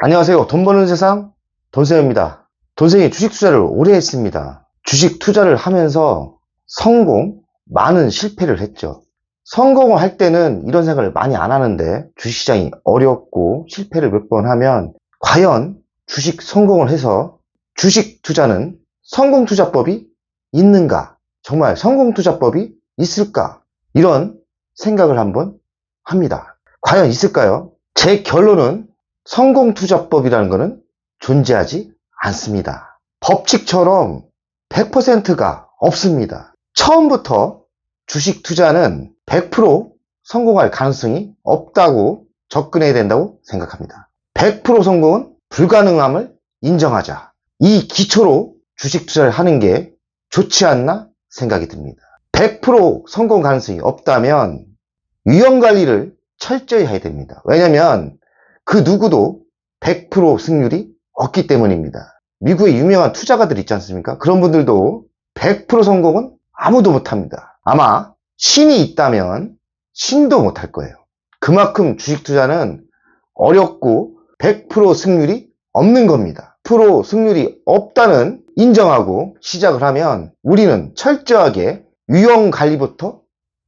안녕하세요. 돈 버는 세상 돈쌤입니다. 돈쌤이 주식 투자를 오래 했습니다. 주식 투자를 하면서 성공, 많은 실패를 했죠. 성공을 할 때는 이런 생각을 많이 안 하는데 주식시장이 어렵고 실패를 몇 번 하면 과연 주식 성공을 해서 주식 투자는 성공 투자법이 있는가? 정말 성공 투자법이 있을까? 이런 생각을 한번 합니다. 과연 있을까요? 제 결론은 성공 투자법이라는 것은 존재하지 않습니다. 법칙처럼 100%가 없습니다. 처음부터 주식 투자는 100% 성공할 가능성이 없다고 접근해야 된다고 생각합니다. 100% 성공은 불가능함을 인정하자. 이 기초로 주식 투자를 하는 게 좋지 않나 생각이 듭니다. 100% 성공 가능성이 없다면 위험 관리를 철저히 해야 됩니다. 왜냐하면 그 누구도 100% 승률이 없기 때문입니다. 미국의 유명한 투자가들 있지 않습니까? 그런 분들도 100% 성공은 아무도 못합니다. 아마 신이 있다면 신도 못할 거예요. 그만큼 주식 투자는 어렵고 100% 승률이 없는 겁니다. 100% 승률이 없다는 인정하고 시작을 하면 우리는 철저하게 위험 관리부터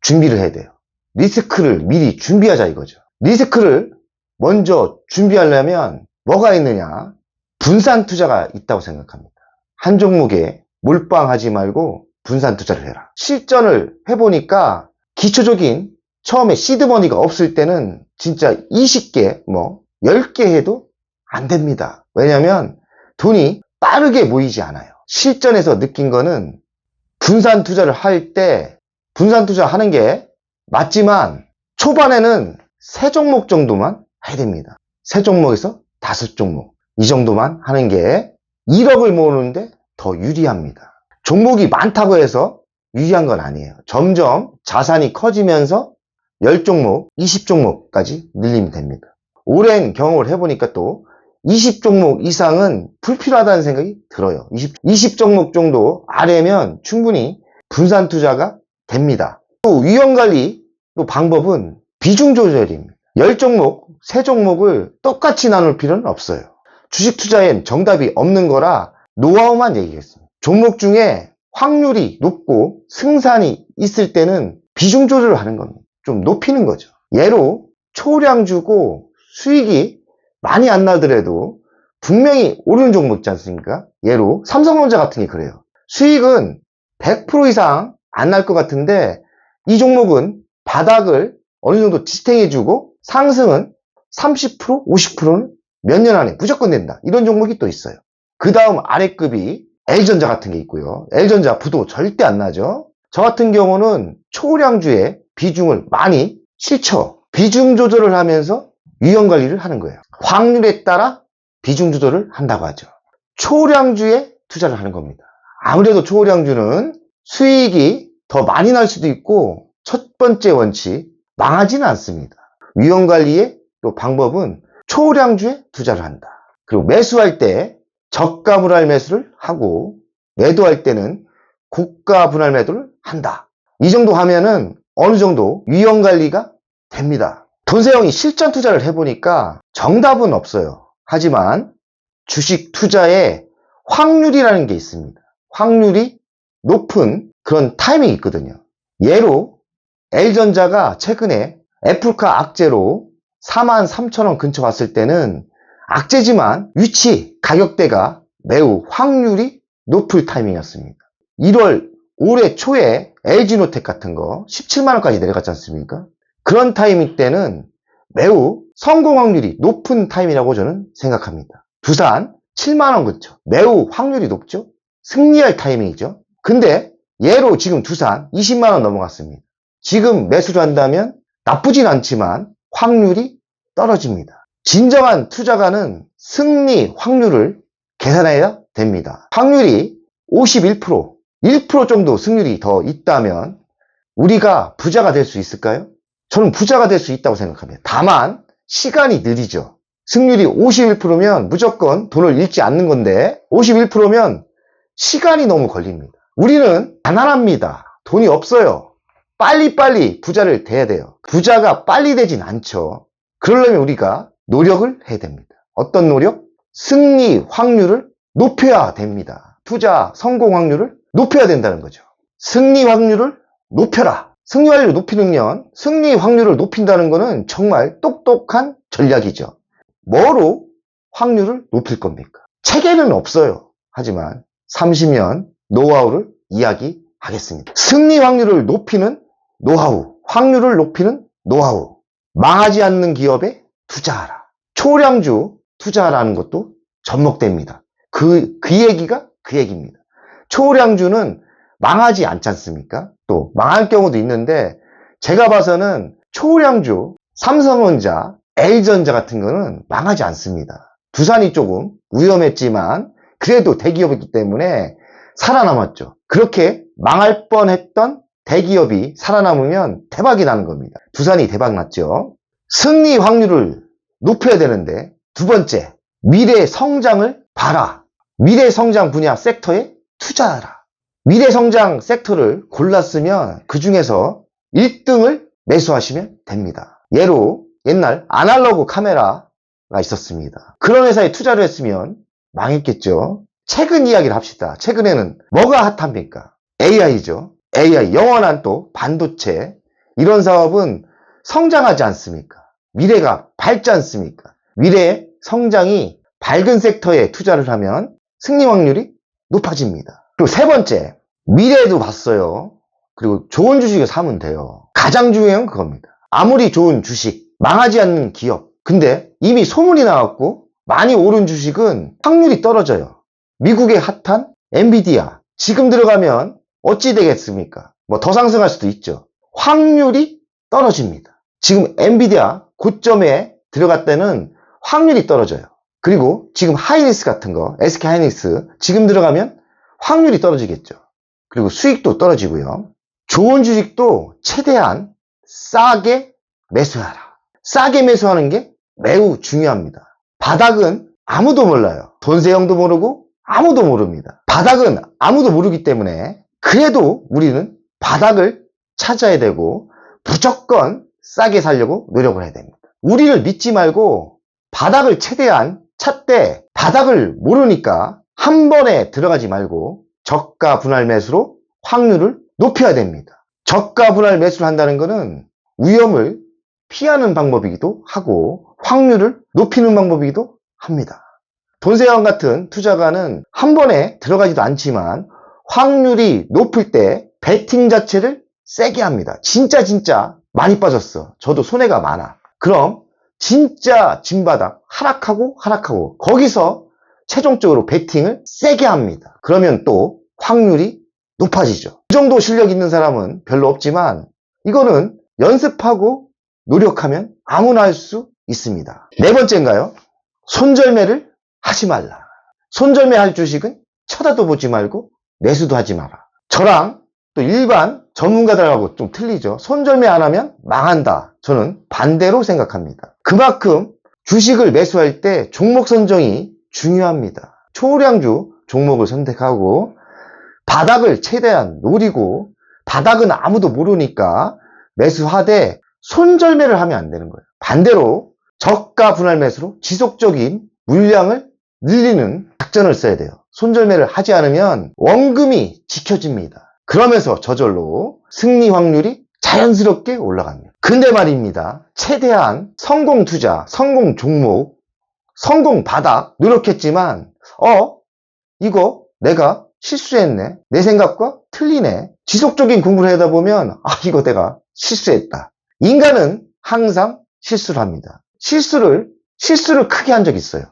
준비를 해야 돼요. 리스크를 미리 준비하자 이거죠. 리스크를 먼저 준비하려면 뭐가 있느냐? 분산 투자가 있다고 생각합니다. 한 종목에 몰빵하지 말고 분산 투자를 해라. 실전을 해보니까 기초적인 처음에 시드머니가 없을 때는 진짜 20개, 10개 해도 안 됩니다. 왜냐하면 돈이 빠르게 모이지 않아요. 실전에서 느낀 거는 분산 투자를 할 때 분산 투자 하는 게 맞지만 초반에는 3종목 정도만 해야 됩니다. 3종목에서 5종목 이 정도만 하는 게 1억을 모으는데 더 유리합니다. 종목이 많다고 해서 유리한 건 아니에요. 점점 자산이 커지면서 10종목, 20종목까지 늘리면 됩니다. 오랜 경험을 해보니까 또 20종목 이상은 불필요하다는 생각이 들어요. 20종목 정도 아래면 충분히 분산 투자가 됩니다. 또 위험관리 또 방법은 비중 조절입니다. 10종목, 3종목을 똑같이 나눌 필요는 없어요. 주식 투자엔 정답이 없는 거라 노하우만 얘기했습니다. 종목 중에 확률이 높고 승산이 있을 때는 비중 조절을 하는 겁니다. 좀 높이는 거죠. 예로 초량 주고 수익이 많이 안 나더라도 분명히 오르는 종목 있지 않습니까? 예로 삼성전자 같은 게 그래요. 수익은 100% 이상 안 날 것 같은데 이 종목은 바닥을 어느 정도 지탱해주고 상승은 30%, 50%는 몇 년 안에 무조건 된다. 이런 종목이 또 있어요. 그 다음 아래급이 L전자 같은 게 있고요. L전자 부도 절대 안 나죠. 저 같은 경우는 초량주에 비중을 많이 실쳐 비중 조절을 하면서 위험 관리를 하는 거예요. 확률에 따라 비중 조절을 한다고 하죠. 초량주에 투자를 하는 겁니다. 아무래도 초량주는 수익이 더 많이 날 수도 있고 첫 번째 원칙 망하지는 않습니다. 위험 관리의 또 방법은 초량주에 투자를 한다. 그리고 매수할 때 저가 분할 매수를 하고 매도할 때는 고가 분할 매도를 한다. 이 정도 하면은 어느 정도 위험 관리가 됩니다. 돈세형이 실전 투자를 해보니까 정답은 없어요. 하지만 주식 투자에 확률이라는 게 있습니다. 확률이 높은 그런 타이밍이 있거든요. 예로 L전자가 최근에 애플카 악재로 43,000원 근처 왔을 때는 악재지만 위치, 가격대가 매우 확률이 높을 타이밍이었습니다. 1월 올해 초에 LG노텍 같은 거 17만원까지 내려갔지 않습니까? 그런 타이밍 때는 매우 성공 확률이 높은 타임이라고 저는 생각합니다. 두산 7만원 근처 매우 확률이 높죠? 승리할 타이밍이죠. 근데 예로 지금 두산 20만원 넘어갔습니다. 지금 매수를 한다면 나쁘진 않지만 확률이 떨어집니다. 진정한 투자가는 승리 확률을 계산해야 됩니다. 확률이 51%, 1% 정도 승률이 더 있다면 우리가 부자가 될 수 있을까요? 저는 부자가 될 수 있다고 생각합니다. 다만 시간이 느리죠. 승률이 51%면 무조건 돈을 잃지 않는 건데 51%면 시간이 너무 걸립니다. 우리는 가난합니다. 돈이 없어요. 빨리빨리 부자를 돼야 돼요. 부자가 빨리 되진 않죠. 그러려면 우리가 노력을 해야 됩니다. 어떤 노력? 승리 확률을 높여야 됩니다. 투자 성공 확률을 높여야 된다는 거죠. 승리 확률을 높여라. 승리 확률을 높이면 승리 확률을 높인다는 것은 정말 똑똑한 전략이죠. 뭐로 확률을 높일 겁니까? 책에는 없어요. 하지만 30년 노하우를 이야기하겠습니다. 승리 확률을 높이는 노하우, 확률을 높이는 노하우. 망하지 않는 기업에 투자하라. 초량주 투자하라는 것도 접목됩니다. 그 얘기가 그 얘기입니다. 초량주는 망하지 않지 않습니까? 또 망할 경우도 있는데 제가 봐서는 초량주, 삼성전자, L전자 같은 거는 망하지 않습니다. 두산이 조금 위험했지만 그래도 대기업이기 때문에 살아남았죠. 그렇게 망할 뻔했던 대기업이 살아남으면 대박이 나는 겁니다. 두산이 대박 났죠. 승리 확률을 높여야 되는데 두 번째, 미래 성장을 봐라. 미래 성장 분야 섹터에 투자하라. 미래 성장 섹터를 골랐으면 그 중에서 1등을 매수하시면 됩니다. 예로 옛날 아날로그 카메라가 있었습니다. 그런 회사에 투자를 했으면 망했겠죠. 최근 이야기를 합시다. 최근에는 뭐가 핫합니까? AI죠. AI, 영원한 또 반도체. 이런 사업은 성장하지 않습니까? 미래가 밝지 않습니까? 미래의 성장이 밝은 섹터에 투자를 하면 승리 확률이 높아집니다. 그리고 세 번째, 미래도 봤어요. 그리고 좋은 주식을 사면 돼요. 가장 중요한 건 그겁니다. 아무리 좋은 주식, 망하지 않는 기업. 근데 이미 소문이 나왔고 많이 오른 주식은 확률이 떨어져요. 미국의 핫한 엔비디아. 지금 들어가면 어찌 되겠습니까? 뭐 더 상승할 수도 있죠. 확률이 떨어집니다. 지금 엔비디아 고점에 들어갈 때는 확률이 떨어져요. 그리고 지금 하이닉스 같은 거, SK 하이닉스 지금 들어가면 확률이 떨어지겠죠. 그리고 수익도 떨어지고요. 좋은 주식도 최대한 싸게 매수하라. 싸게 매수하는 게 매우 중요합니다. 바닥은 아무도 몰라요. 돈세형도 모르고 아무도 모릅니다. 바닥은 아무도 모르기 때문에 그래도 우리는 바닥을 찾아야 되고 무조건 싸게 살려고 노력을 해야 됩니다. 우리를 믿지 말고 바닥을 최대한 찾되 바닥을 모르니까 한 번에 들어가지 말고 저가 분할 매수로 확률을 높여야 됩니다. 저가 분할 매수를 한다는 것은 위험을 피하는 방법이기도 하고 확률을 높이는 방법이기도 합니다. 돈세형 같은 투자가는 한 번에 들어가지도 않지만 확률이 높을 때 베팅 자체를 세게 합니다. 진짜 많이 빠졌어. 저도 손해가 많아. 그럼 진짜 진바닥 하락하고 거기서 최종적으로 베팅을 세게 합니다. 그러면 또 확률이 높아지죠. 그 정도 실력 있는 사람은 별로 없지만 이거는 연습하고 노력하면 아무나 할 수 있습니다. 네 번째인가요? 손절매를 하지 말라. 손절매 할 주식은 쳐다도 보지 말고 매수도 하지 마라. 저랑 또 일반 전문가들하고 좀 틀리죠. 손절매 안 하면 망한다. 저는 반대로 생각합니다. 그만큼 주식을 매수할 때 종목 선정이 중요합니다. 초량주 종목을 선택하고 바닥을 최대한 노리고 바닥은 아무도 모르니까 매수하되 손절매를 하면 안 되는 거예요. 반대로 저가 분할 매수로 지속적인 물량을 늘리는 작전을 써야 돼요. 손절매를 하지 않으면 원금이 지켜집니다. 그러면서 저절로 승리 확률이 자연스럽게 올라갑니다. 근데 말입니다. 최대한 성공 투자, 성공 종목, 성공 바닥 노력했지만 이거 내가 실수했네. 내 생각과 틀리네. 지속적인 공부를 하다 보면 이거 내가 실수했다. 인간은 항상 실수를 합니다. 실수를 크게 한 적이 있어요.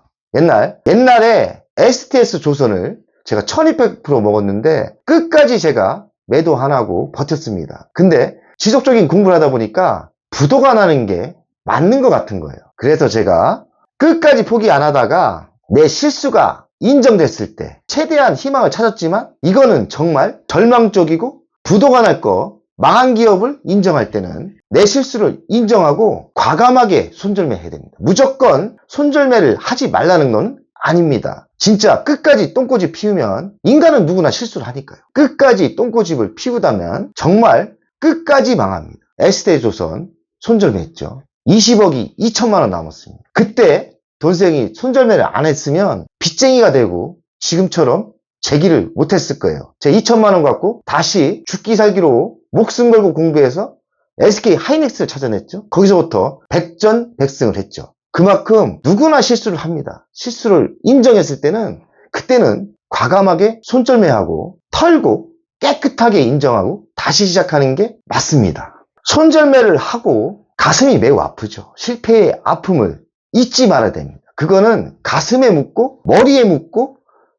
옛날에 STS 조선을 제가 1200% 먹었는데 끝까지 제가 매도 안 하고 버텼습니다. 근데 지속적인 공부를 하다 보니까 부도가 나는 게 맞는 것 같은 거예요. 그래서 제가 끝까지 포기 안 하다가 내 실수가 인정됐을 때 최대한 희망을 찾았지만 이거는 정말 절망적이고 부도가 날 거 망한 기업을 인정할 때는 내 실수를 인정하고 과감하게 손절매 해야 됩니다. 무조건 손절매를 하지 말라는 건 아닙니다. 진짜 끝까지 똥꼬집 피우면 인간은 누구나 실수를 하니까요. 끝까지 똥꼬집을 피우다면 정말 끝까지 망합니다. ST조선 손절매했죠. 20억이 2천만 원 남았습니다. 그때 돈세형이 손절매를 안 했으면 빚쟁이가 되고 지금처럼 재기를 못했을 거예요. 제 2천만 원 갖고 다시 죽기 살기로 목숨 걸고 공부해서 SK 하이닉스를 찾아냈죠. 거기서부터 백전백승을 했죠. 그만큼 누구나 실수를 합니다. 실수를 인정했을 때는 그때는 과감하게 손절매하고 털고 깨끗하게 인정하고 다시 시작하는 게 맞습니다. 손절매를 하고 가슴이 매우 아프죠. 실패의 아픔을 잊지 말아야 됩니다. 그거는 가슴에 묻고 머리에 묻고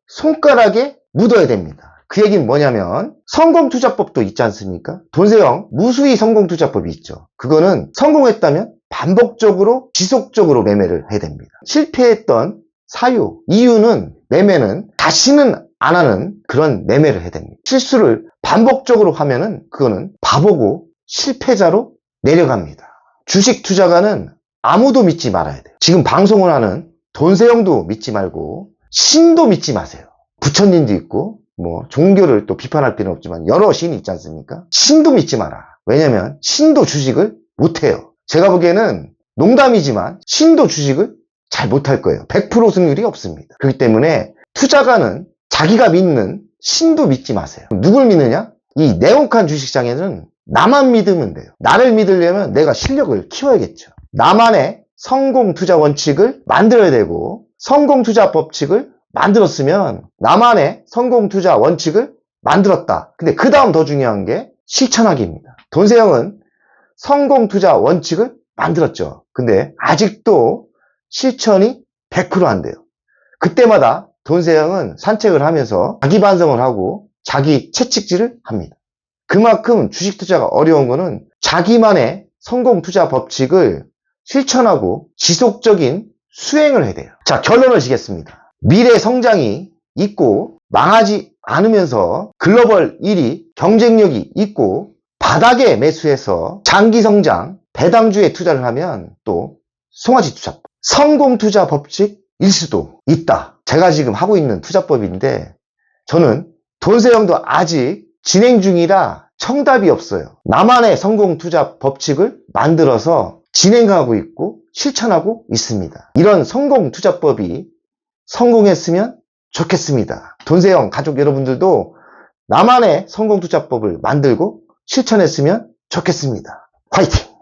손가락에 묻어야 됩니다. 그 얘기는 뭐냐면 성공투자법도 있지 않습니까? 돈세형 무수히 성공투자법이 있죠. 그거는 성공했다면 반복적으로 지속적으로 매매를 해야 됩니다. 실패했던 사유, 이유는 매매는 다시는 안 하는 그런 매매를 해야 됩니다. 실수를 반복적으로 하면은 그거는 바보고 실패자로 내려갑니다. 주식 투자가는 아무도 믿지 말아야 돼요. 지금 방송을 하는 돈세형도 믿지 말고 신도 믿지 마세요. 부처님도 있고 종교를 또 비판할 필요는 없지만 여러 신이 있지 않습니까? 신도 믿지 마라. 왜냐면 신도 주식을 못해요. 제가 보기에는 농담이지만 신도 주식을 잘 못할 거예요. 100% 승률이 없습니다. 그렇기 때문에 투자가는 자기가 믿는 신도 믿지 마세요. 누굴 믿느냐? 이 네모칸 주식시장에는 나만 믿으면 돼요. 나를 믿으려면 내가 실력을 키워야겠죠. 나만의 성공 투자 원칙을 만들어야 되고 성공 투자 법칙을 만들었으면 나만의 성공 투자 원칙을 만들었다. 근데 그 다음 더 중요한 게 실천하기입니다. 돈세형은 성공 투자 원칙을 만들었죠. 근데 아직도 실천이 100% 안 돼요. 그때마다 돈세형은 산책을 하면서 자기 반성을 하고 자기 채찍질을 합니다. 그만큼 주식 투자가 어려운 거는 자기만의 성공 투자 법칙을 실천하고 지속적인 수행을 해야 돼요. 자, 결론을 지겠습니다. 미래 성장이 있고 망하지 않으면서 글로벌 1위 경쟁력이 있고 바닥에 매수해서 장기 성장 배당주에 투자를 하면 또 송아지 투자법 성공 투자 법칙일 수도 있다. 제가 지금 하고 있는 투자법인데 저는 돈세형도 아직 진행 중이라 정답이 없어요. 나만의 성공 투자 법칙을 만들어서 진행하고 있고 실천하고 있습니다. 이런 성공 투자법이 성공했으면 좋겠습니다. 돈세형 가족 여러분들도 나만의 성공 투자법을 만들고 실천했으면 좋겠습니다. 화이팅!